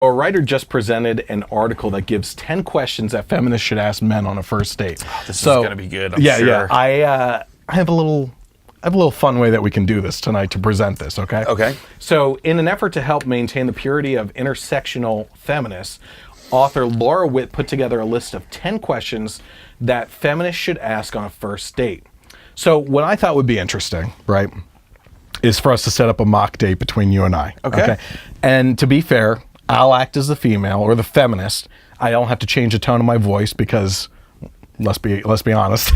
A writer just presented an article that gives 10 questions that feminists should ask men on a first date. This is going to be good, I'm sure. Yeah. I have a little fun way that we can do this tonight to present this, okay? Okay. So, in an effort to help maintain the purity of intersectional feminists, author Laura Witt put together a list of 10 questions that feminists should ask on a first date. So, what I thought would be interesting, right, is for us to set up a mock date between you and I. Okay. And to be fair, I'll act as the female or the feminist. I don't have to change the tone of my voice because, let's be honest,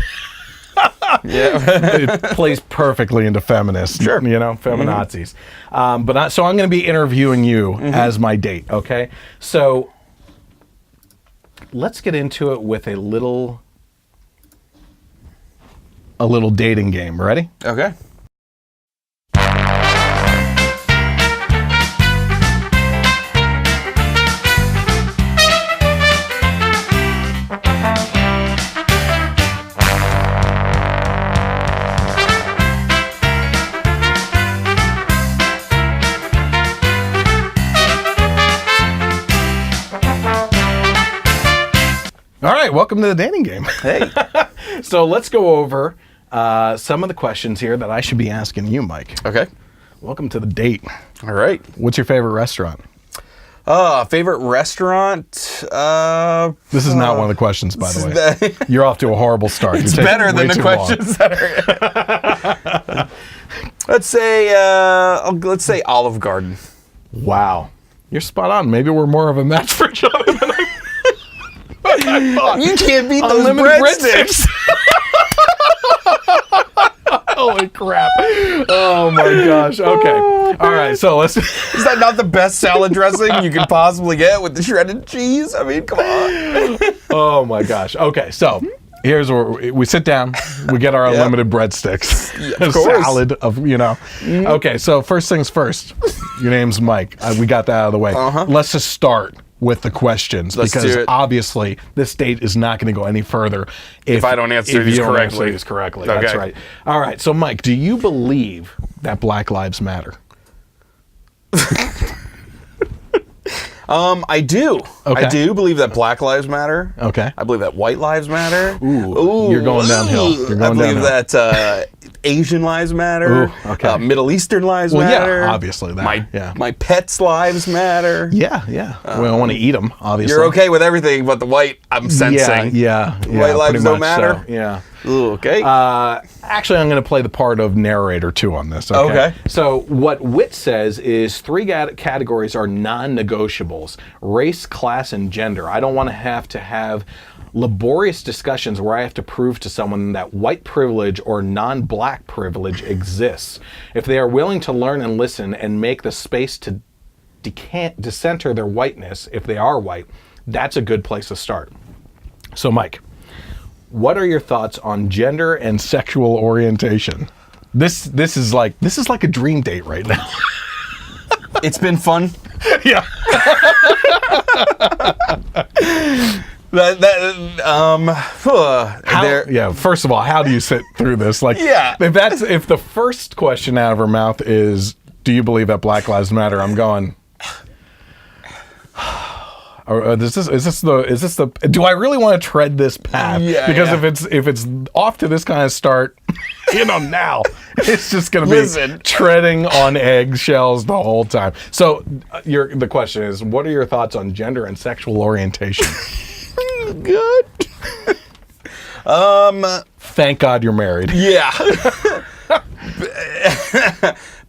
Yeah. it plays perfectly into feminist. Sure. You know, feminazis. So I'm going to be interviewing you as my date. Okay. So let's get into it with a little dating game. Ready? Okay. All right. Welcome to the dating game. Hey. So let's go over some of the questions here that I should be asking you, Mike. Okay. Welcome to the date. All right. What's your favorite restaurant? Favorite restaurant? This is not one of the questions, by the way. You're off to a horrible start. It's better than the questions that are. Let's say Olive Garden. Wow. You're spot on. Maybe we're more of a match for each other than I thought. You can't beat those Unlimited breadsticks. Holy crap. Oh my gosh. Okay. All right. So let's. Is that not the best salad dressing you could possibly get with the shredded cheese? I mean, come on. Oh my gosh. Okay. So here's where we sit down. We get our unlimited breadsticks. Yeah, of course. Salad of, you know. Okay. So first things first. Your name's Mike. We got that out of the way. Let's just start with the questions. Let's because do it. obviously this date is not going to go any further If I don't answer if these you don't correctly. answer these correctly. Okay. That's right. All right. So Mike, do you believe that Black Lives Matter? I do. Okay. I do believe that Black Lives Matter. Okay. I believe that white lives matter. Ooh, you're going downhill. You're going I believe downhill. that Asian lives matter. Ooh, okay. Middle Eastern lives Well, matter. yeah, obviously that. My pets' lives matter. Yeah. We don't want to eat them, obviously. You're okay with everything but the white, I'm sensing. Yeah. White lives pretty don't much matter? so, yeah. Ooh, okay. Actually, I'm going to play the part of narrator too on this. Okay. So what Witt says is 3 categories are non-negotiables: race, class, and gender. I don't want to have laborious discussions where I have to prove to someone that white privilege or non-black privilege exists. If they are willing to learn and listen and make the space to decenter their whiteness, if they are white, that's a good place to start. So, Mike, what are your thoughts on gender and sexual orientation? This is like a dream date right now. It's been fun. Yeah. First of all, how do you sit through this? Like, Yeah. if the first question out of her mouth is, "Do you believe that Black Lives Matter?" I'm going. Or is this the? Do I really want to tread this path? Yeah, because yeah. if it's off to this kind of start, now it's just going to be Listen. treading on eggshells the whole time. So the question is, what are your thoughts on gender and sexual orientation? Good. Thank God you're married. Yeah.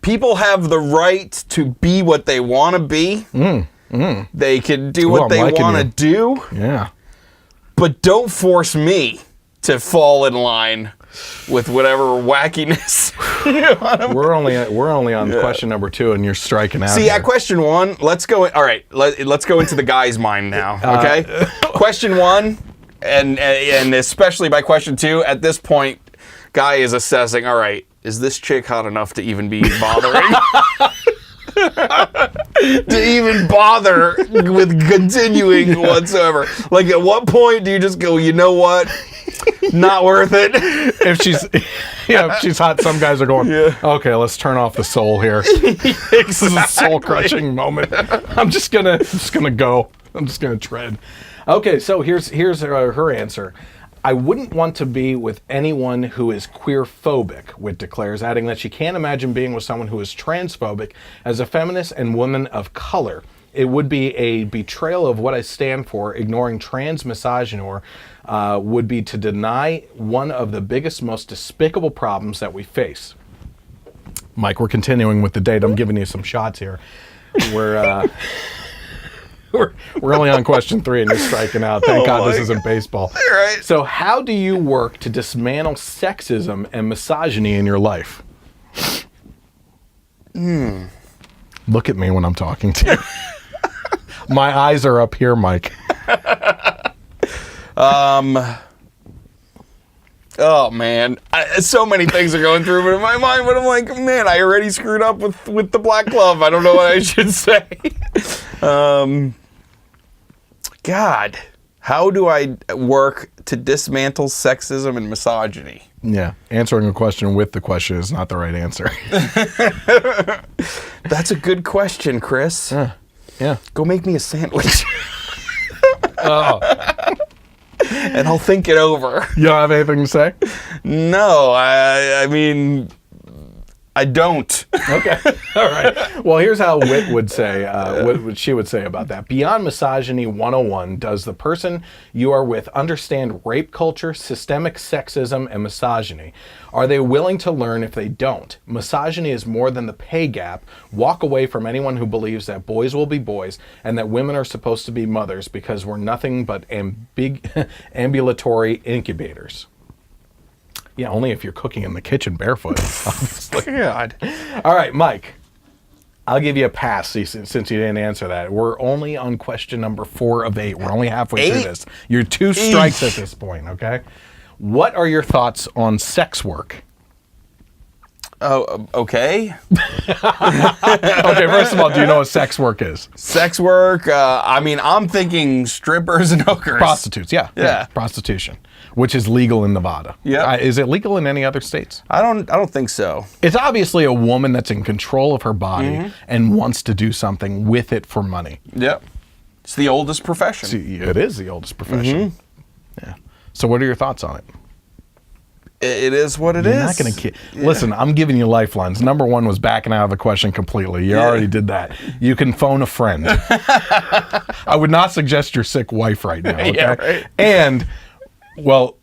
People have the right to be what they want to be. They can do what they want to do. Yeah. But don't force me to fall in line with whatever wackiness. We're only on question number 2, and you're striking out. See, here. at question 1, let's go. All right, let's go into the guy's mind now. Okay. Question 1, and especially by question 2, at this point, guy is assessing. All right, is this chick hot enough to even be bothering? To even bother with continuing whatsoever. Like, at what point do you just go, you know what? Not worth it. If she's hot, some guys are going, okay, let's turn off the soul here. This is a soul-crushing moment. I'm just gonna go. I'm just gonna tread. Okay, so here's her answer. I wouldn't want to be with anyone who is queerphobic, Whit declares, adding that she can't imagine being with someone who is transphobic. As a feminist and woman of color, it would be a betrayal of what I stand for. Ignoring trans misogynoir would be to deny one of the biggest, most despicable problems that we face. Mike, we're continuing with the date. I'm giving you some shots here. We're only on question 3 and you're striking out. Thank God this isn't baseball. All right. So how do you work to dismantle sexism and misogyny in your life? Look at me when I'm talking to you. My eyes are up here, Mike. Oh man, so many things are going through in my mind, but I'm like, man, I already screwed up with the black glove. I don't know what I should say. God, how do I work to dismantle sexism and misogyny? Yeah, answering a question with the question is not the right answer. That's a good question, Chris. Yeah. Go make me a sandwich. Oh. And I'll think it over. You don't have anything to say? No, I mean, I don't. Okay. All right. Well, here's how Whit would say, what she would say about that. Beyond Misogyny 101, does the person you are with understand rape culture, systemic sexism, and misogyny? Are they willing to learn if they don't? Misogyny is more than the pay gap. Walk away from anyone who believes that boys will be boys and that women are supposed to be mothers because we're nothing but ambulatory incubators. Yeah, only if you're cooking in the kitchen barefoot, obviously. God. All right, Mike. I'll give you a pass since you didn't answer that. We're only on question number 4 of 8. We're only halfway through this. You're 2 strikes at this point, okay? What are your thoughts on sex work? Oh, okay. Okay, first of all, do you know what sex work is? Sex work, I mean, I'm thinking strippers and hookers. Prostitutes, yeah. Prostitution, which is legal in Nevada. Yeah. Is it legal in any other states? I don't think so. It's obviously a woman that's in control of her body and wants to do something with it for money. Yep. It's the oldest profession. See, it is the oldest profession. Yeah. So what are your thoughts on it? It is what it is. You're not going to Listen, I'm giving you lifelines. Number 1 was backing out of the question completely. You already did that. You can phone a friend. I would not suggest your sick wife right now. Okay? Yeah, right. And, well,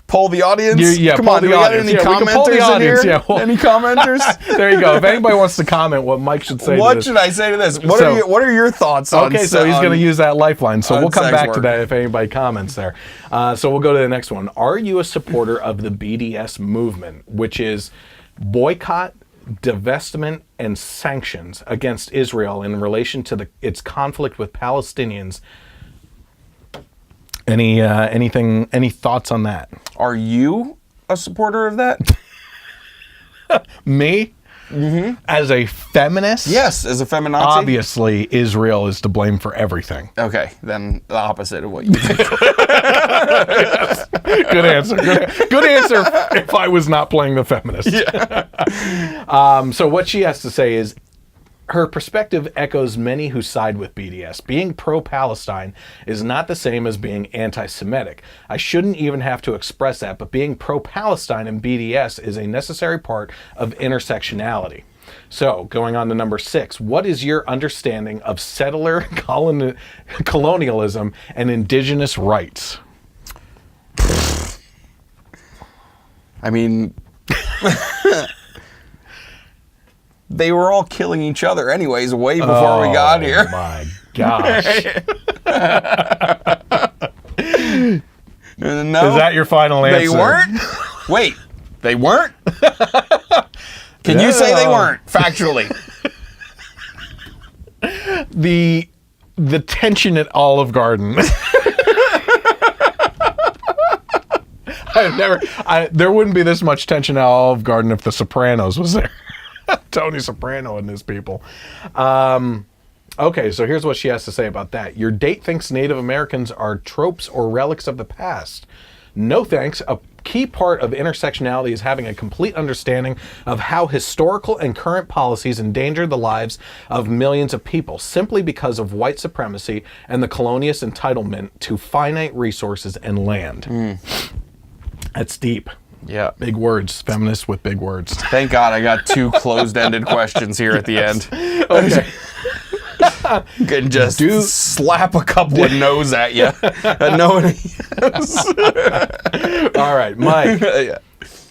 poll the audience. Come on, do we got any commenters in here? Yeah, well, any commenters? There you go. If anybody wants to comment what Mike should say What to this. should I say to this? What are your thoughts on Okay, so he's going to use that lifeline. So we'll come back to work. that if anybody comments there. So we'll go to the next one. Are you a supporter of the BDS movement, which is boycott, divestment, and sanctions against Israel in relation to its conflict with Palestinians? Any thoughts on that? Are you a supporter of that? Me? As a feminist? Yes, as a feminazi. Obviously, Israel is to blame for everything. Okay, then the opposite of what you think. Good answer. Good answer if I was not playing the feminist. Yeah. So what she has to say is, her perspective echoes many who side with BDS. Being pro-Palestine is not the same as being anti-Semitic. I shouldn't even have to express that, but being pro-Palestine and BDS is a necessary part of intersectionality. So, going on to number 6, what is your understanding of settler colonialism and indigenous rights? I mean... They were all killing each other anyways way before we got here. Oh my gosh. No. Is that your final answer? They weren't? Wait, they weren't? Can you say they weren't, factually? The tension at Olive Garden. There wouldn't be this much tension at Olive Garden if The Sopranos was there. Tony Soprano and his people. Okay, so here's what she has to say about that. Your date thinks Native Americans are tropes or relics of the past. No thanks. A key part of intersectionality is having a complete understanding of how historical and current policies endanger the lives of millions of people simply because of white supremacy and the colonialist entitlement to finite resources and land. That's deep. Yeah. Big words. Feminists with big words. Thank God I got 2 closed-ended questions here at the end. Okay. Can just slap a couple of no's at you. All right, Mike. Yeah.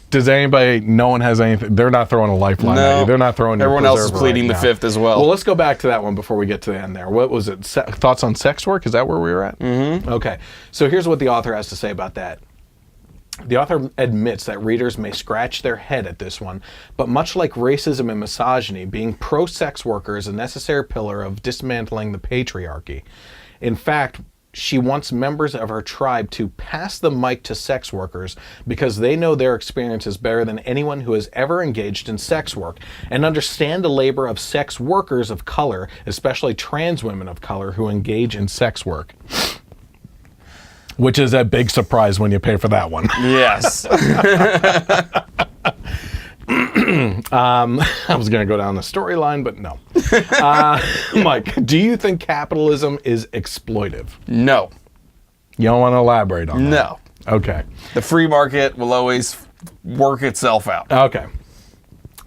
Does anybody? No one has anything. They're not throwing a lifeline at you. They're not throwing. Everyone else is pleading the fifth as well. Well, let's go back to that one before we get to the end there. What was it? Thoughts on sex work? Is that where we were at? Mm-hmm. Okay. So here's what the author has to say about that. The author admits that readers may scratch their head at this one, but much like racism and misogyny, being pro-sex worker is a necessary pillar of dismantling the patriarchy. In fact, she wants members of her tribe to pass the mic to sex workers because they know their experiences better than anyone who has ever engaged in sex work and understand the labor of sex workers of color, especially trans women of color who engage in sex work. Which is a big surprise when you pay for that one. Yes. I was going to go down the storyline, but no. Mike, do you think capitalism is exploitive? No. You don't want to elaborate on that? No. Okay. The free market will always work itself out. Okay.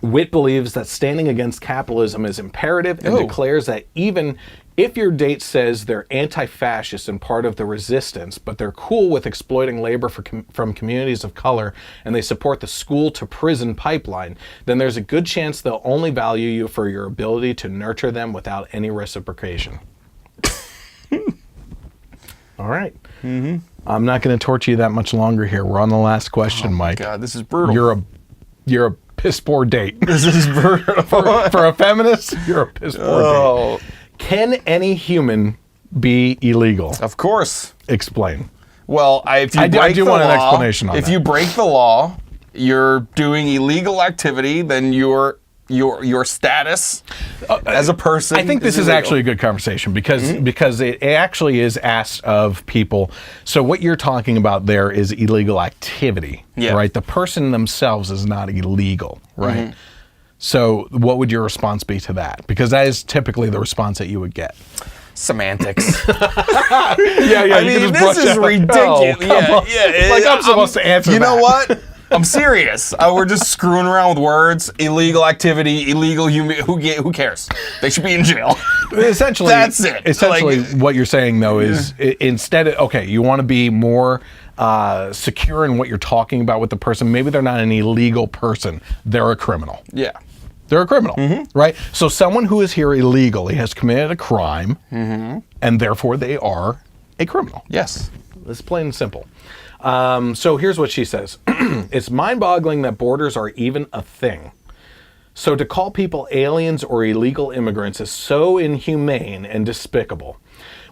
Witt believes that standing against capitalism is imperative and declares that even if your date says they're anti-fascist and part of the resistance, but they're cool with exploiting labor from communities of color and they support the school-to-prison pipeline, then there's a good chance they'll only value you for your ability to nurture them without any reciprocation. All right. Mm-hmm. I'm not going to torture you that much longer here. We're on the last question, Mike. God, this is brutal. You're a piss poor date. This is brutal. for a feminist, you're a piss poor date. Can any human be illegal? Of course. Explain. Well, if you break the want law, an explanation on that. If you break the law, you're doing illegal activity, then your status as a person. I think this is actually a good conversation because it actually is asked of people. So what you're talking about there is illegal activity, right? The person themselves is not illegal, right? Mm-hmm. So what would your response be to that? Because that is typically the response that you would get. Semantics. Yeah. I mean, this is ridiculous. Like I'm supposed to answer that. You know what? I'm serious. We're just screwing around with words. Illegal activity, illegal human. Who cares? They should be in jail. Essentially, that's it. Essentially, what you're saying though is instead of you want to be more secure in what you're talking about with the person. Maybe they're not an illegal person. They're a criminal. Yeah. They're a criminal, right? So someone who is here illegally has committed a crime, and therefore they are a criminal. Yes. It's plain and simple. So here's what she says. It's mind-boggling that borders are even a thing. So to call people aliens or illegal immigrants is so inhumane and despicable.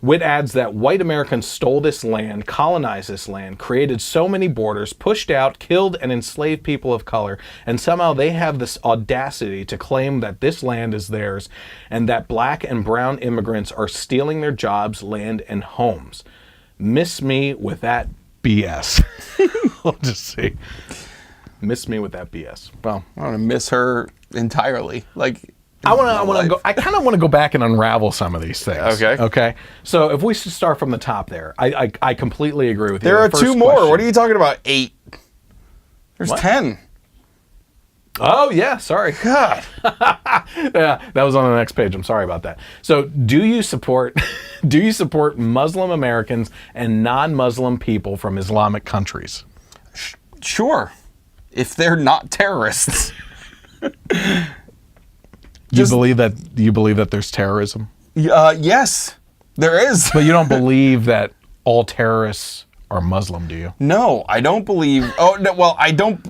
Witt adds that white Americans stole this land, colonized this land, created so many borders, pushed out, killed, and enslaved people of color, and somehow they have this audacity to claim that this land is theirs and that black and brown immigrants are stealing their jobs, land, and homes. Miss me with that BS. I'll just say, miss me with that BS. Well, I want to miss her entirely. I kind of want to go back and unravel some of these things. Okay. So if we should start from the top there, I completely agree with you. There are 2 more. What are you talking about? 8. There's 10. Oh yeah, sorry. God. Yeah, that was on the next page. I'm sorry about that. So, do you support Muslim Americans and non-Muslim people from Islamic countries? Sure. If they're not terrorists. You believe that there's terrorism? Yes, there is. But you don't believe that all terrorists are Muslim, do you? No, I don't believe. Oh, no, well, I don't.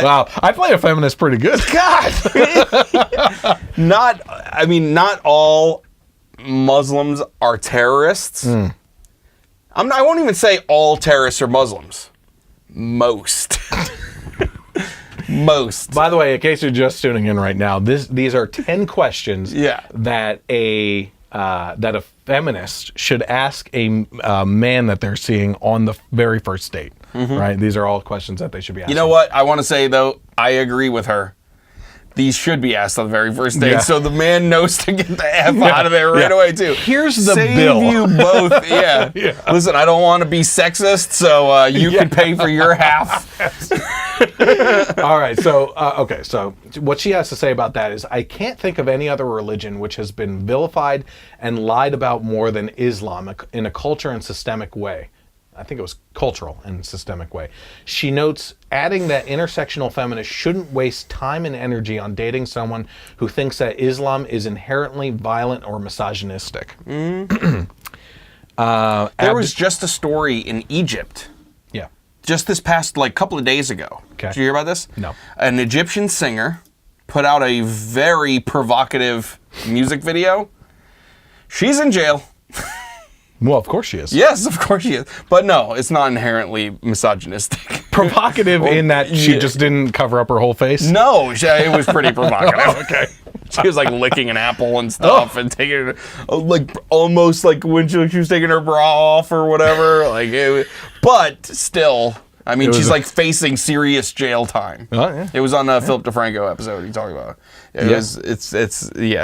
Wow, I play a feminist pretty good. God. Not all Muslims are terrorists. I won't even say all terrorists are Muslims. Most. Most. By the way, in case you're just tuning in right now, these are 10 questions that a that a feminist should ask a man that they're seeing on the very first date. Right? These are all questions that they should be asking. You know what? I want to say, though, I agree with her. These should be asked on the very first date, so the man knows to get the F out of there right away, too. Here's the Save bill. you both. Yeah. Listen, I don't want to be sexist, so you can pay for your half. All right. So, okay. So what she has to say about that is, I can't think of any other religion which has been vilified and lied about more than Islam in a culture and systemic way. I think it was cultural and systemic way. She notes, adding that intersectional feminists shouldn't waste time and energy on dating someone who thinks that Islam is inherently violent or misogynistic. There was just a story in Egypt. Yeah. Just this past couple of days ago. Okay. Did you hear about this? No. An Egyptian singer put out a very provocative music video. She's in jail. Well, of course she is. Yes, of course she is. But no, it's not inherently misogynistic. Provocative in that she just didn't cover up her whole face? No, it was pretty provocative. Okay. She was licking an apple and stuff and taking almost like when she was taking her bra off or whatever. But still, I mean, she's facing serious jail time. Oh, yeah. It was on a Philip DeFranco episode he talked about.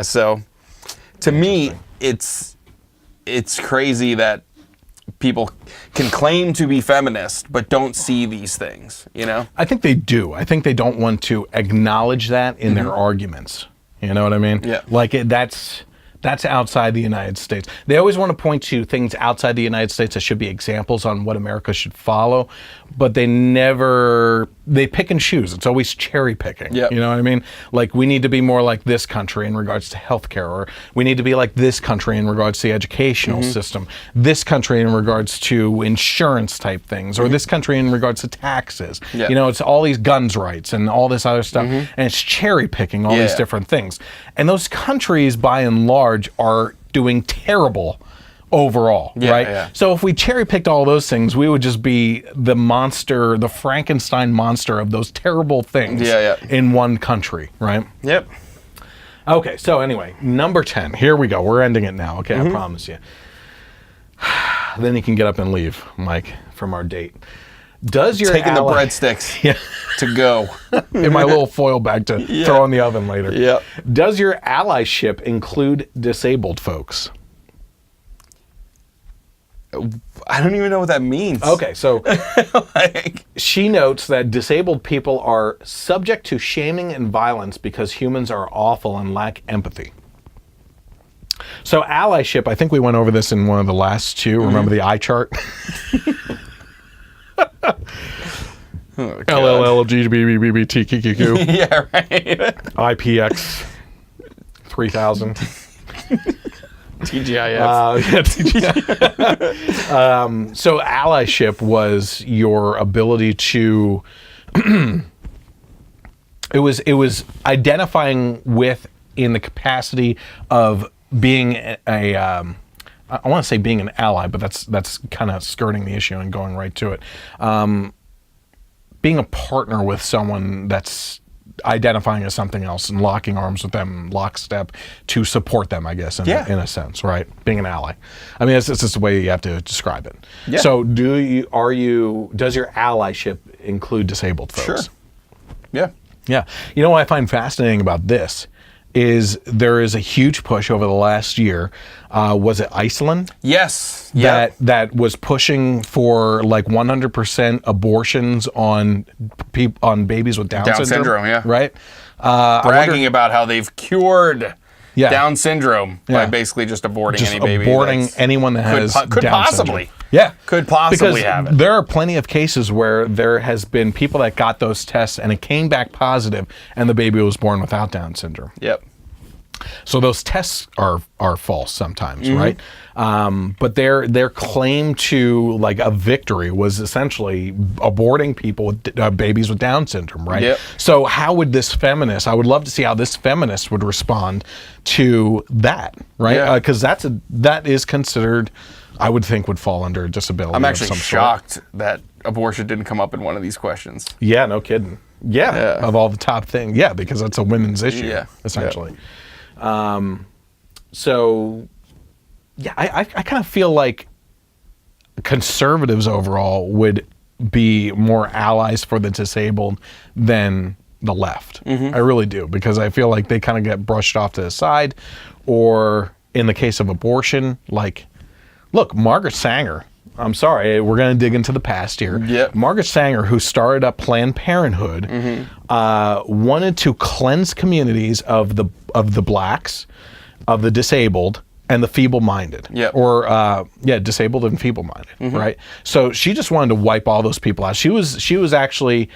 So to me, it's crazy that people can claim to be feminist but don't see these things, I think they do. I think they don't want to acknowledge that in their arguments. You know what I mean? Yeah. That's outside the United States. They always want to point to things outside the United States that should be examples on what America should follow, but they pick and choose. It's always cherry picking. Yep. You know what I mean? We need to be more like this country in regards to healthcare, or we need to be like this country in regards to the educational system, this country in regards to insurance type things, or this country in regards to taxes. Yep. It's all these guns rights and all this other stuff, and it's cherry picking all these different things. And those countries, by and large, are doing terrible overall, right? Yeah. So if we cherry picked all those things, we would just be the monster, the Frankenstein monster of those terrible things in one country, right? Yep. Okay, so anyway, number 10. Here we go. We're ending it now, okay? I promise you. Then you can get up and leave, Mike, from our date. Does your taking the breadsticks to go in my little foil bag to throw in the oven later? Yeah. Does your allyship include disabled folks? I don't even know what that means. Okay, so she notes that disabled people are subject to shaming and violence because humans are awful and lack empathy. So allyship, I think we went over this in one of the last two. Remember the eye chart? LLLGBBBTQQ. Yeah, right. IPX 3000. TGIF. So allyship was your ability to it was identifying with in the capacity of being I want to say being an ally, but that's kind of skirting the issue and going right to it. Being a partner with someone that's identifying as something else and locking arms with them, lockstep, to support them, I guess, in a sense, right? Being an ally. I mean, it's just the way you have to describe it. Yeah. So, does your allyship include disabled folks? Sure. Yeah. Yeah. You know what I find fascinating about this is there is a huge push over the last year. Was it Iceland? Yes. That was pushing for 100% abortions on babies with Down syndrome. Yeah. Right. Bragging about how they've cured Down syndrome by basically just aborting any baby. Aborting anyone that has could Down possibly. syndrome. Yeah. Could possibly because have it. There are plenty of cases where there has been people that got those tests and it came back positive and the baby was born without Down syndrome. Yep. So those tests are false sometimes, right? But their claim to a victory was essentially aborting people with babies with Down syndrome, right? Yep. So how would this feminist? I would love to see how this feminist would respond to that, right? Because that is considered, I would think, would fall under disability. I'm actually of some shocked that abortion didn't come up in one of these questions. Yeah, no kidding. Yeah, of all the top things. Yeah, because that's a women's issue, essentially. Yep. So yeah, I kind of feel like conservatives overall would be more allies for the disabled than the left. I really do, because I feel like they kind of get brushed off to the side, or in the case of abortion, like, look, Margaret Sanger, I'm sorry, we're going to dig into the past here. Yep. Margaret Sanger, who started up Planned Parenthood, wanted to cleanse communities of the blacks, of the disabled, and the feeble-minded. Yep. Or disabled and feeble-minded, right? So she just wanted to wipe all those people out. She was actually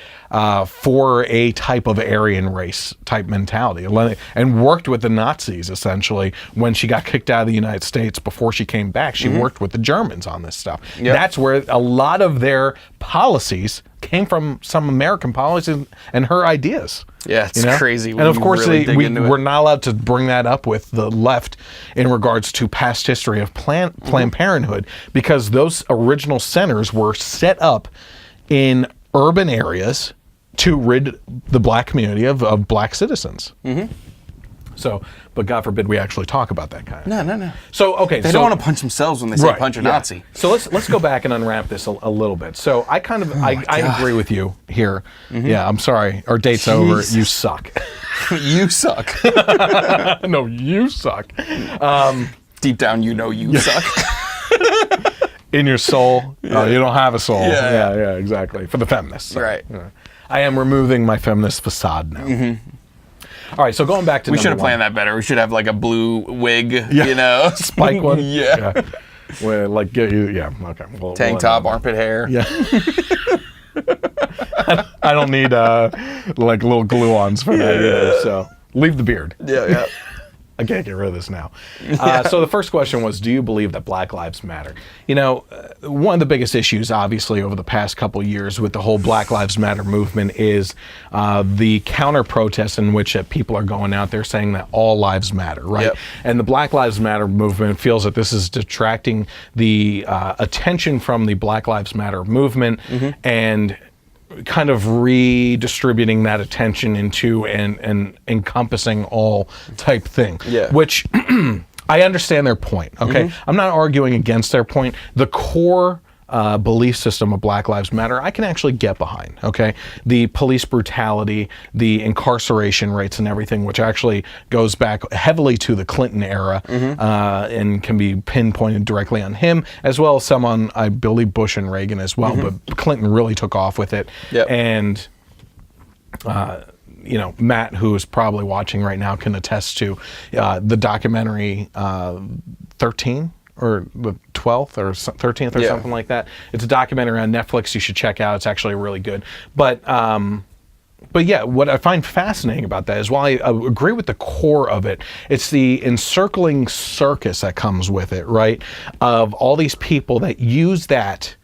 for a type of Aryan race type mentality, and worked with the Nazis essentially when she got kicked out of the United States. Before she came back, she worked with the Germans on this stuff. Yep. That's where a lot of their policies came from, some American policies and her ideas. Yeah, it's crazy. And of course, really we're not allowed to bring that up with the left in regards to past history of Planned Parenthood, because those original centers were set up in urban areas to rid the black community of black citizens. So, but God forbid we actually talk about that kind of thing. No. So, okay. They don't want to punch themselves when they say punch a Nazi. So let's go back and unwrap this a little bit. So I kind of, I agree with you here. Yeah, I'm sorry. Our date's over. You suck. You suck. No, you suck. Deep down, you suck. In your soul, you don't have a soul. Yeah, exactly. For the feminists. Right. I am removing my feminist facade now. All right, so going back to we should have planned that better. We should have like a blue wig, spike one. Yeah. Well, like okay. Well, tank top, armpit hair. Yeah. I don't need like little glue-ons for that either. So leave the beard. Yeah. I can't get rid of this now. So the first question was, do you believe that Black Lives Matter? One of the biggest issues, obviously, over the past couple years with the whole Black Lives Matter movement is the counter-protests in which people are going out there saying that all lives matter, right? Yep. And the Black Lives Matter movement feels that this is detracting the attention from the Black Lives Matter movement and kind of redistributing that attention into and encompassing all type thing. Yeah. Which I understand their point, okay? I'm not arguing against their point. The core belief system of Black Lives Matter, I can actually get behind, okay? The police brutality, the incarceration rates and everything, which actually goes back heavily to the Clinton era and can be pinpointed directly on him, as well as some on, I believe, Bush and Reagan as well, but Clinton really took off with it. Yep. And Matt, who is probably watching right now, can attest to the documentary 13 or the 12th or 13th or something like that. It's a documentary on Netflix you should check out. It's actually really good. But yeah, what I find fascinating about that is, while I agree with the core of it, it's the encircling circus that comes with it, right? Of all these people that use that.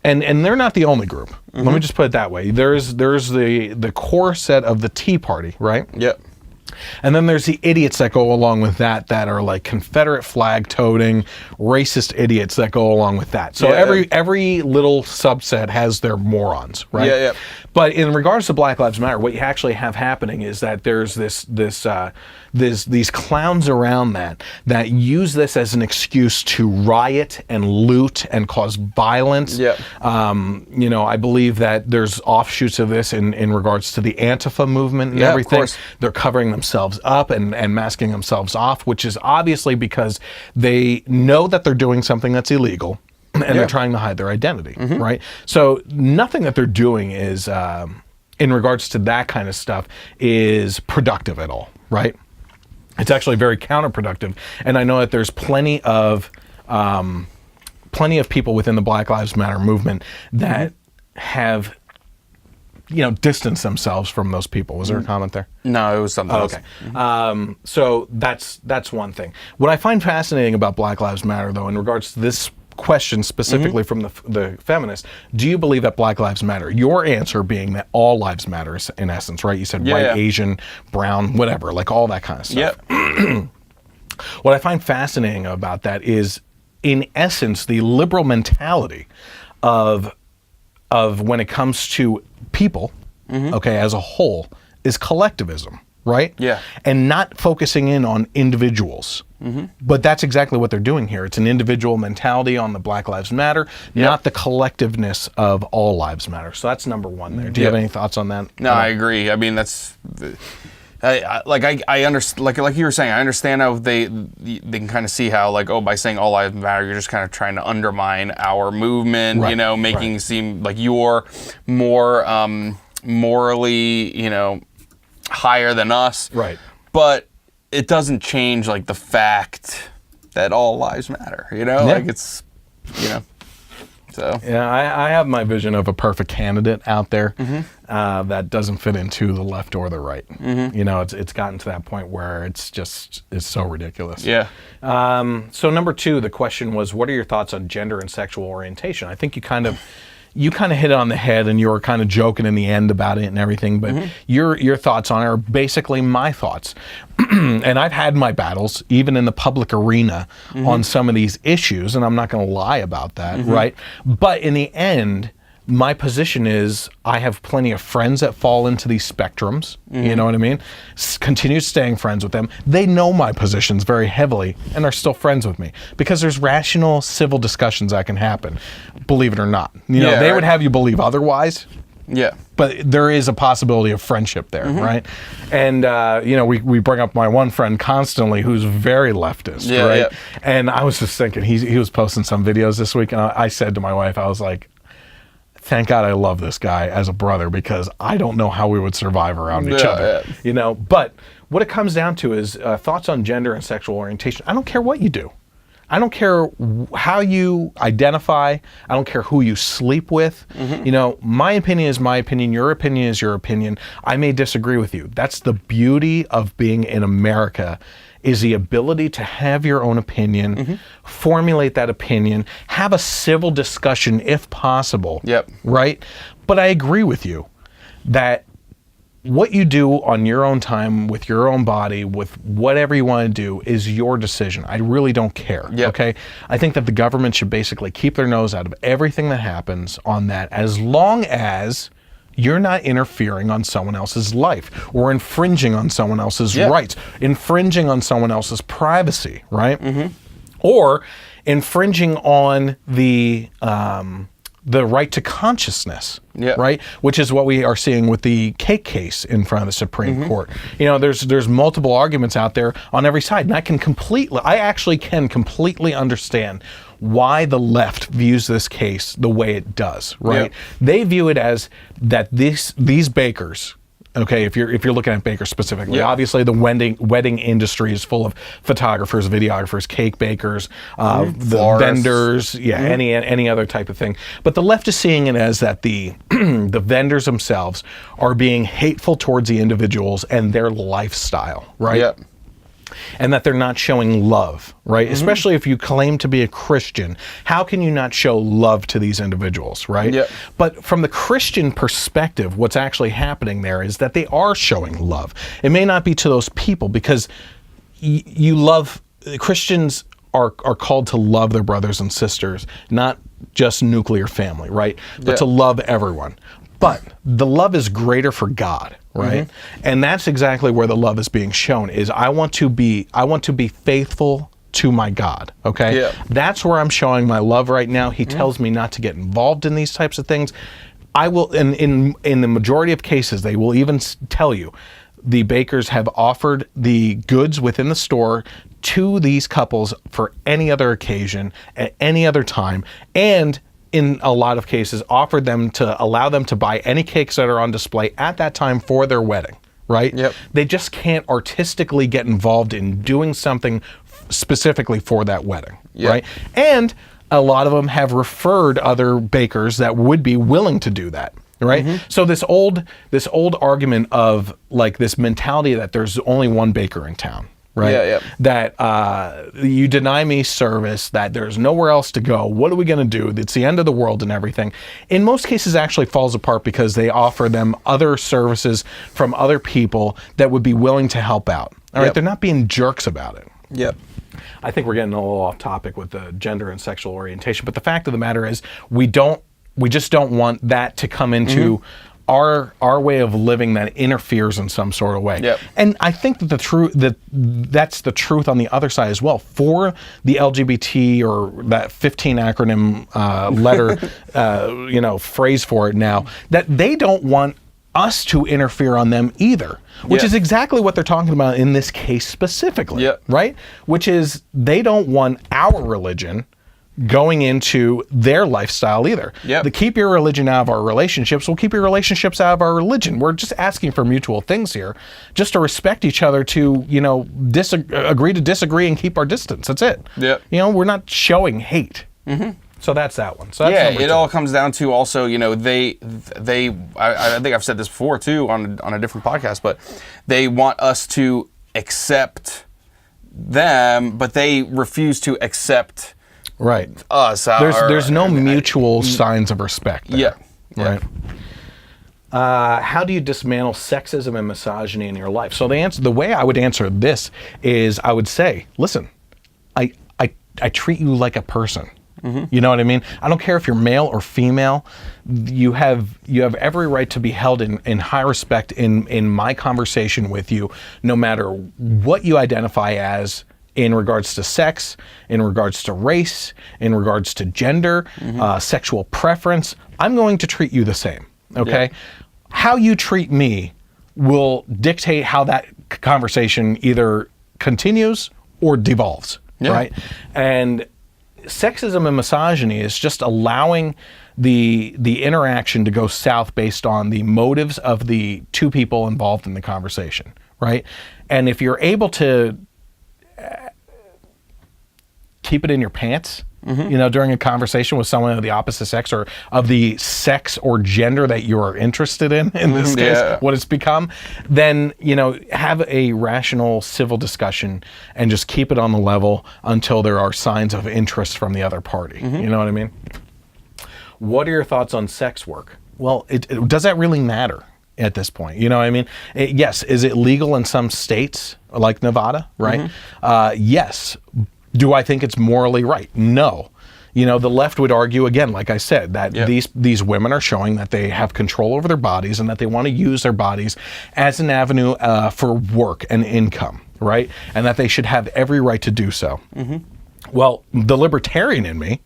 And they're not the only group. Let me just put it that way. There's the core set of the Tea Party, right? Yep. And then there's the idiots that go along with that are like Confederate flag toting, racist idiots that go along with that. So every little subset has their morons, right? Yeah. But in regards to Black Lives Matter, what you actually have happening is that there's these clowns around that use this as an excuse to riot and loot and cause violence. Yep. I believe that there's offshoots of this in regards to the Antifa movement and everything. Of course. They're covering themselves up and masking themselves off, which is obviously because they know that they're doing something that's illegal. And they're trying to hide their identity, right? So nothing that they're doing is, in regards to that kind of stuff, is productive at all, right? It's actually very counterproductive. And I know that there's plenty of people within the Black Lives Matter movement that have, distanced themselves from those people. Was there a comment there? No, it was something else. Okay. So that's one thing. What I find fascinating about Black Lives Matter, though, in regards to this question specifically from the feminists, do you believe that Black Lives Matter? Your answer being that all lives matter, in essence, right? You said white, Asian, brown, whatever, like all that kind of stuff. Yep. What I find fascinating about that is, in essence, the liberal mentality of when it comes to people, okay, as a whole, is collectivism, right? Yeah. And not focusing in on individuals. But that's exactly what they're doing here. It's an individual mentality on the Black Lives Matter, not the collectiveness of all lives matter. So that's number one there. Do you have any thoughts on that? No, I agree. I mean, that's... I understand, like you were saying, I understand how they can kind of see how, like, oh, by saying all lives matter, you're just kind of trying to undermine our movement, you know, making it seem like you're more morally, you know, higher than us. Right. But it doesn't change, like, the fact that all lives matter, you know? Like, it's, you know. So. Yeah, I have my vision of a perfect candidate out there that doesn't fit into the left or the right. You know, it's gotten to that point where it's so ridiculous. Yeah. So number two, the question was, what are your thoughts on gender and sexual orientation? I think you kind of hit it on the head, and you were kind of joking in the end about it and everything, but your thoughts on it are basically my thoughts. And I've had my battles, even in the public arena, on some of these issues, and I'm not going to lie about that, right? But in the end, my position is I have plenty of friends that fall into these spectrums, you know what I mean? Continue staying friends with them. They know my positions very heavily and are still friends with me because there's rational civil discussions that can happen, believe it or not. You know, they would have you believe otherwise. Yeah. But there is a possibility of friendship there, right? And, you know, we bring up my one friend constantly who's very leftist, right? Yeah. And I was just thinking, he was posting some videos this week, and I said to my wife, I was like, thank God I love this guy as a brother, because I don't know how we would survive around each other, you know? But what it comes down to is thoughts on gender and sexual orientation. I don't care what you do. I don't care how you identify. I don't care who you sleep with. You know, my opinion is my opinion. Your opinion is your opinion. I may disagree with you. That's the beauty of being in America, is the ability to have your own opinion, formulate that opinion, have a civil discussion if possible. Right? But I agree with you that what you do on your own time, with your own body, with whatever you want to do, is your decision. I really don't care. Okay? I think that the government should basically keep their nose out of everything that happens on that, as long as you're not interfering on someone else's life or infringing on someone else's rights, infringing on someone else's privacy, right? Or infringing on the right to consciousness, right? Which is what we are seeing with the cake case in front of the Supreme Court. You know, there's multiple arguments out there on every side, and I actually can completely understand why the left views this case the way it does, right? They view it as that these bakers, okay, if you're looking at bakers specifically, obviously the wedding industry is full of photographers, videographers, cake bakers, the vendors, any other type of thing. But the left is seeing it as that the the vendors themselves are being hateful towards the individuals and their lifestyle, right? And that they're not showing love, right? Especially if you claim to be a Christian. How can you not show love to these individuals, right? But from the Christian perspective, what's actually happening there is that they are showing love. It may not be to those people, because Christians are called to love their brothers and sisters, not just nuclear family, right? But to love everyone. But the love is greater for God, right? And that's exactly where the love is being shown, is I want to be faithful to my God, okay? That's where I'm showing my love right now. He tells me not to get involved in these types of things. I will, in the majority of cases, they will even tell you, the bakers have offered the goods within the store to these couples for any other occasion, at any other time, and in a lot of cases, offered them to allow them to buy any cakes that are on display at that time for their wedding, right? They just can't artistically get involved in doing something specifically for that wedding, right? And a lot of them have referred other bakers that would be willing to do that, right? So this old argument of, like, this mentality that there's only one baker in town, right? That you deny me service, that there's nowhere else to go. What are we going to do? It's the end of the world and everything. In most cases, actually falls apart because they offer them other services from other people that would be willing to help out. All right, they're not being jerks about it. I think we're getting a little off topic with the gender and sexual orientation, but the fact of the matter is, we just don't want that to come into our way of living that interferes in some sort of way. Yep. And I think that that's the truth on the other side as well. For the LGBT, or that 15 acronym letter phrase for it now, that they don't want us to interfere on them either, which is exactly what they're talking about in this case specifically, right? Which is they don't want our religion going into their lifestyle either. To keep your religion out of our relationships, we'll keep your relationships out of our religion. We're just asking for mutual things here, just to respect each other, to agree to disagree and keep our distance. That's it. We're not showing hate. So that's that one. So that's it all comes down to also, I think I've said this before too on a different podcast, but they want us to accept them, but they refuse to accept us. There's no mutual signs of respect there. Right. How do you dismantle sexism and misogyny in your life? So the way I would answer this is, I would say, listen, I treat you like a person. You know what I mean? I don't care if you're male or female. You have every right to be held in high respect in my conversation with you, no matter what you identify as, in regards to sex, in regards to race, in regards to gender, sexual preference. I'm going to treat you the same. Okay? How you treat me will dictate how that conversation either continues or devolves. Right? And sexism and misogyny is just allowing the interaction to go south based on the motives of the two people involved in the conversation, right? And if you're able to keep it in your pants, during a conversation with someone of the opposite sex, or of the sex or gender that you are interested in this case, what it's become, then, have a rational civil discussion and just keep it on the level until there are signs of interest from the other party. You know what I mean? What are your thoughts on sex work? Well, does that really matter at this point? You know what I mean? Yes. Is it legal in some states like Nevada, right? Yes. Do I think it's morally right? No. The left would argue, again, like I said, that these women are showing that they have control over their bodies and that they want to use their bodies as an avenue for work and income, right? And that they should have every right to do so. Well, the libertarian in me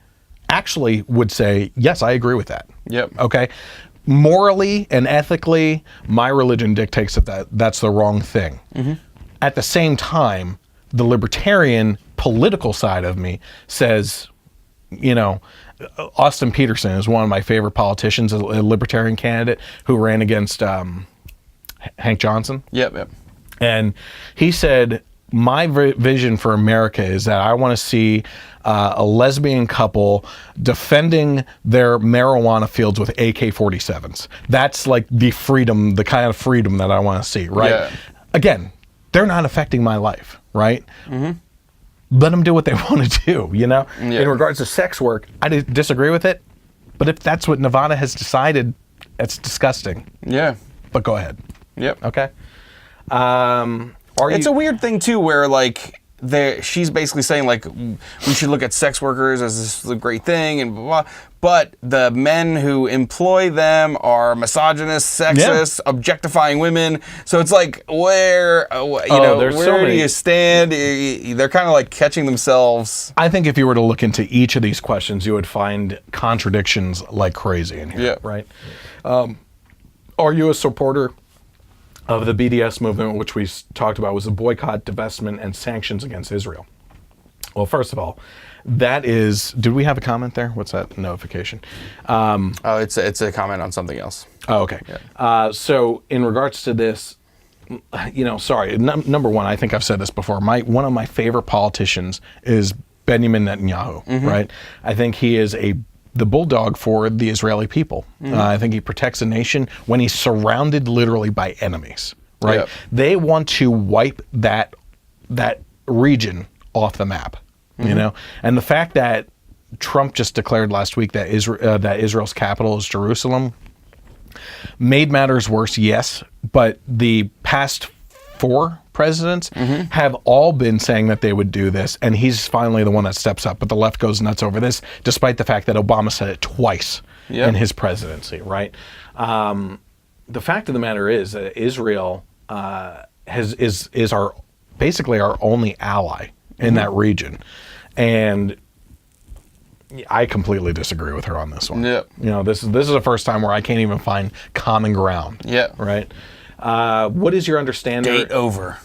actually would say, yes, I agree with that. Okay? Morally and ethically, my religion dictates that's the wrong thing. At the same time, the libertarian political side of me says, Austin Peterson is one of my favorite politicians, a libertarian candidate who ran against Hank Johnson. And he said, my vision for America is that I want to see a lesbian couple defending their marijuana fields with AK-47s. That's like the kind of freedom that I want to see, right? Again, they're not affecting my life, right? Let them do what they want to do, In regards to sex work, I disagree with it, but if that's what Nevada has decided, that's disgusting. But go ahead. Okay. It's a weird thing too, where she's basically saying we should look at sex workers as this great thing and blah, blah, but the men who employ them are misogynist, sexist, objectifying women. So it's where do you stand? They're kind of catching themselves. I think if you were to look into each of these questions, you would find contradictions like crazy in here, right? Are you a supporter of the BDS movement, which we talked about was the boycott, divestment, and sanctions against Israel? Well, first of all, that is, did we have a comment there? What's that notification? It's a comment on something else. Oh, okay. So in regards to this, number one, I think I've said this before, one of my favorite politicians is Benjamin Netanyahu, right? I think he is the bulldog for the Israeli people. I think he protects a nation when he's surrounded literally by enemies, right? They want to wipe that region off the map, And the fact that Trump just declared last week that Israel's capital is Jerusalem made matters worse, yes, but the past 4 presidents have all been saying that they would do this, and he's finally the one that steps up. But the left goes nuts over this, despite the fact that Obama said it twice in his presidency, right? the fact of the matter is that Israel is our basically our only ally in that region, and I completely disagree with her on this one. Yeah. You know, this is the first time where I can't even find common ground. Yeah. Right. What is your understanding? Date over.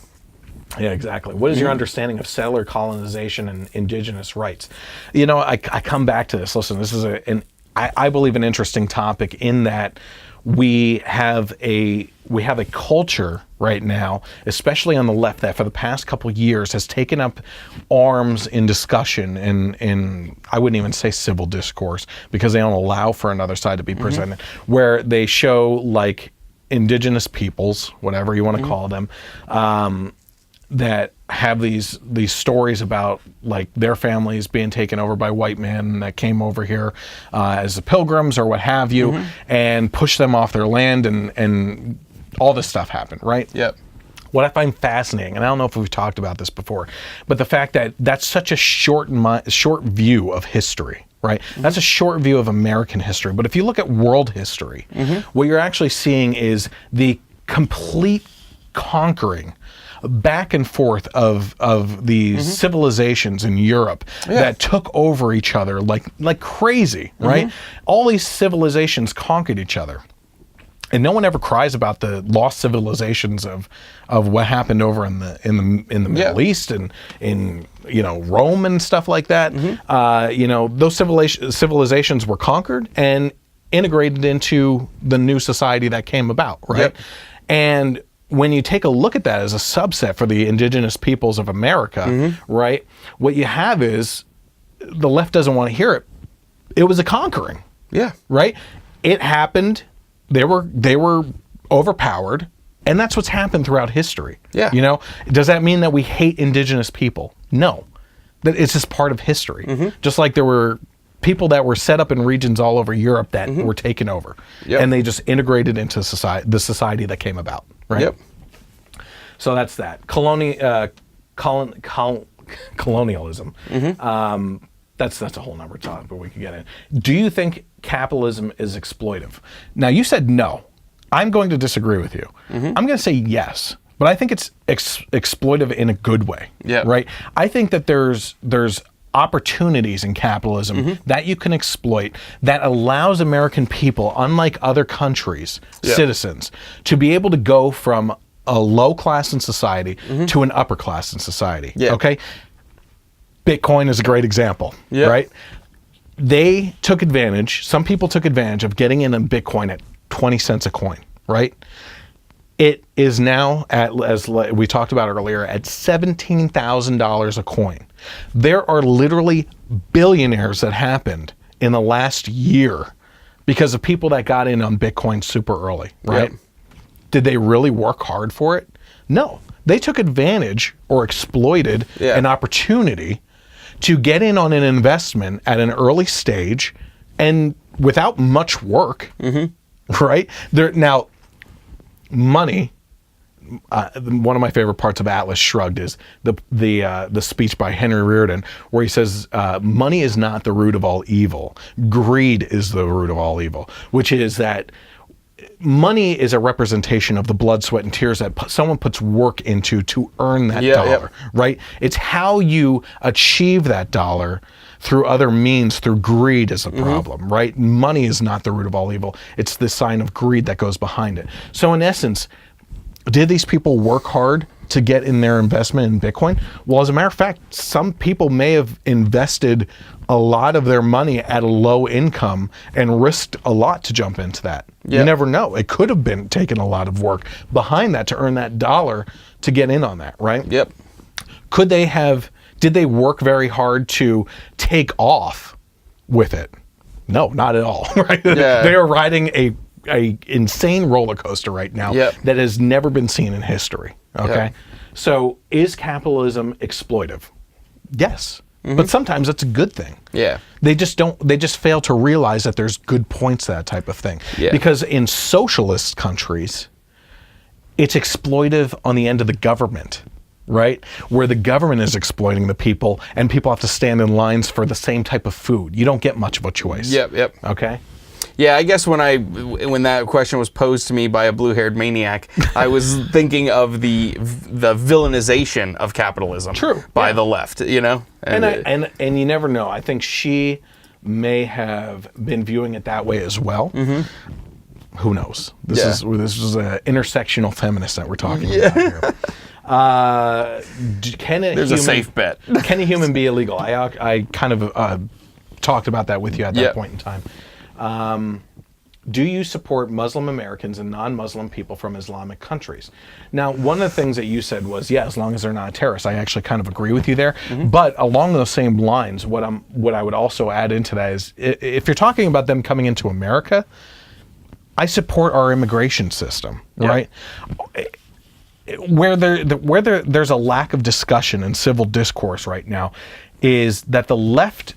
Yeah, exactly. What is your understanding of settler colonization and indigenous rights? You know, I come back to this. Listen, this is I believe an interesting topic in that we have a culture right now, especially on the left, that for the past couple of years has taken up arms in discussion in I wouldn't even say civil discourse, because they don't allow for another side to be presented, where they show like indigenous peoples, whatever you want to call them, that have these stories about like their families being taken over by white men that came over here as the pilgrims or what have you, and push them off their land, and all this stuff happened, right? Yep. What I find fascinating, and I don't know if we've talked about this before, but the fact that that's such a short view of history, right? That's a short view of American history. But if you look at world history, what you're actually seeing is the complete conquering back and forth of these civilizations in Europe that took over each other like crazy, right? All these civilizations conquered each other. And no one ever cries about the lost civilizations of what happened over in the Middle East and in Rome and stuff like that. Those civilizations were conquered and integrated into the new society that came about, right? Yep. And when you take a look at that as a subset for the indigenous peoples of America, right, what you have is the left doesn't want to hear it. It was a conquering. Yeah. Right? It happened. They were overpowered, and that's what's happened throughout history. Yeah. You know, does that mean that we hate indigenous people? No. That it's just part of history. Just like there were people that were set up in regions all over Europe that were taken over, and they just integrated into the society that came about. Right. Yep. So that's that. Colonialism. That's a whole nother topic, but we could get in. Do you think capitalism is exploitive? Now, you said no. I'm going to disagree with you. I'm going to say yes, but I think it's exploitive in a good way. Yeah. Right. I think that there's opportunities in capitalism that you can exploit that allows American people, unlike other countries, citizens, to be able to go from a low class in society to an upper class in society. Okay? Bitcoin is a great example, right? They took advantage, some people took advantage of getting in on Bitcoin at 20 cents a coin, right? It is now at, as we talked about earlier, at $17,000 a coin. There are literally billionaires that happened in the last year because of people that got in on Bitcoin super early, right? Did they really work hard for it? No. They took advantage or exploited an opportunity to get in on an investment at an early stage and without much work, right? Now, money. One of my favorite parts of Atlas Shrugged is the speech by Henry Reardon, where he says, "Money is not the root of all evil. Greed is the root of all evil," which is that money is a representation of the blood, sweat, and tears that someone puts work into to earn that dollar, right? It's how you achieve that dollar through other means, through greed is a problem, right? Money is not the root of all evil. It's the sign of greed that goes behind it. So in essence, did these people work hard to get in their investment in Bitcoin? Well, as a matter of fact, some people may have invested a lot of their money at a low income and risked a lot to jump into that. You never know. It could have been taking a lot of work behind that to earn that dollar to get in on that, right? Did they work very hard to take off with it? No, not at all, right? They are riding a insane roller coaster right now that has never been seen in history. Okay, so is capitalism exploitive? Yes, but sometimes it's a good thing. They just fail to realize that there's good points to that type of thing. Because in socialist countries, it's exploitive on the end of the government, right? Where the government is exploiting the people, and people have to stand in lines for the same type of food. You don't get much of a choice. Okay. Yeah, I guess when that question was posed to me by a blue-haired maniac, I was thinking of the villainization of capitalism by the left, you know? And you never know. I think she may have been viewing it that way as well. Who knows? This is an intersectional feminist that we're talking about here. There's a safe bet. Can a human be illegal? I kind of talked about that with you at that point in time. Do you support Muslim Americans and non-Muslim people from Islamic countries? Now, one of the things that you said was, yeah, as long as they're not terrorists. I actually kind of agree with you there. But along those same lines, what I would also add into that is, if you're talking about them coming into America, I support our immigration system, right? Where there's a lack of discussion and civil discourse right now is that the left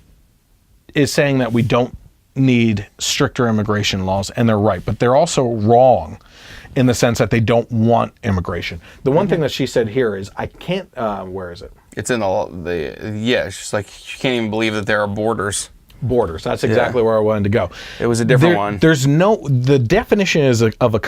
is saying that we don't need stricter immigration laws, and they're right, but they're also wrong in the sense that they don't want immigration. The one thing that she said here is, I can't, where is it? It's in it's just like, she can't even believe that there are borders. Borders. That's exactly where I wanted to go. It was a different one. The definition is of a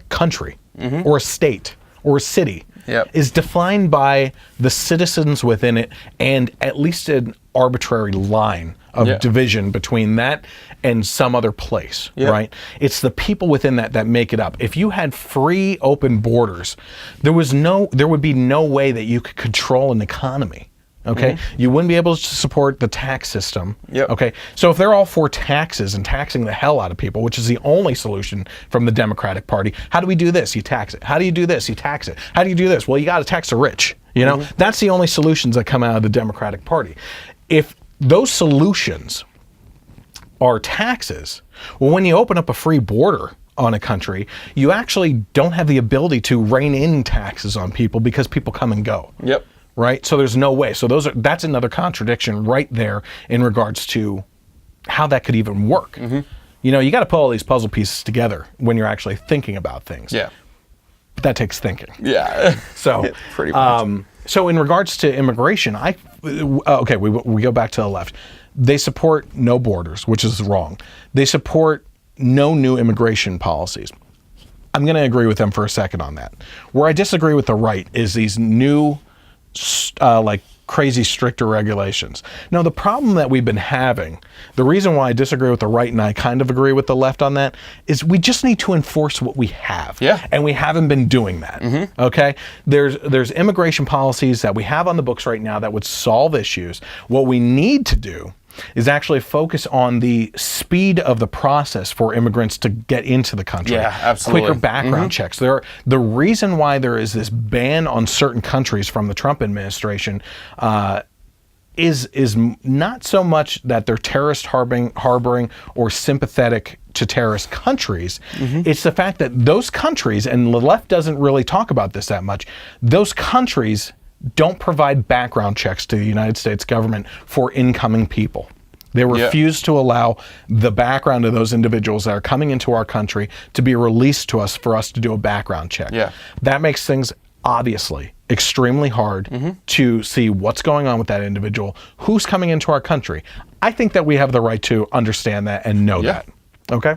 country or a state or a city is defined by the citizens within it, and at least an arbitrary line of division between that and some other place, right? It's the people within that make it up. If you had free, open borders, there would be no way that you could control an economy. Okay, you wouldn't be able to support the tax system. Okay, so if they're all for taxes and taxing the hell out of people, which is the only solution from the Democratic Party, how do we do this? You tax it. How do you do this? You tax it. How do you do this? Well, you got to tax the rich. You know, that's the only solutions that come out of the Democratic Party. If those solutions are taxes, well, when you open up a free border on a country, you actually don't have the ability to rein in taxes on people because people come and go. Right? So there's no way. So that's another contradiction right there in regards to how that could even work. You know, you got to put all these puzzle pieces together when you're actually thinking about things. But that takes thinking. So pretty much. So in regards to immigration, we go back to the left. They support no borders, which is wrong. They support no new immigration policies. I'm going to agree with them for a second on that. Where I disagree with the right is these new like crazy stricter regulations. Now, the problem that we've been having, the reason why I disagree with the right and I kind of agree with the left on that, is we just need to enforce what we have. And we haven't been doing that. Okay? There's immigration policies that we have on the books right now that would solve issues. What we need to do is actually focus on the speed of the process for immigrants to get into the country. Absolutely. Quicker background checks. The reason why there is this ban on certain countries from the Trump administration is not so much that they're terrorist harboring or sympathetic to terrorist countries. It's the fact that those countries, and the left doesn't really talk about this that much, those countries don't provide background checks to the United States government for incoming people. They refuse to allow the background of those individuals that are coming into our country to be released to us for us to do a background check. That makes things obviously extremely hard to see what's going on with that individual, who's coming into our country. I think that we have the right to understand that and know that. Okay?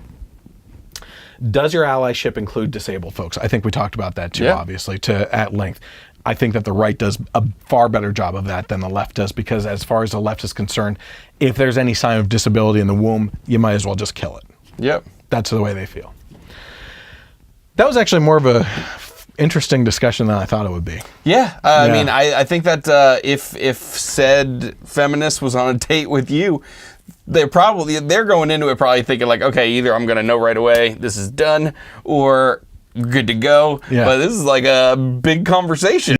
Does your allyship include disabled folks? I think we talked about that too, obviously, at length. I think that the right does a far better job of that than the left does, because as far as the left is concerned, if there's any sign of disability in the womb, you might as well just kill it. That's the way they feel. That was actually more of a interesting discussion than I thought it would be. I mean, I think that if said feminist was on a date with you, they're going into it probably thinking like, okay, either I'm going to know right away, this is done, or good to go. But this is like a big conversation.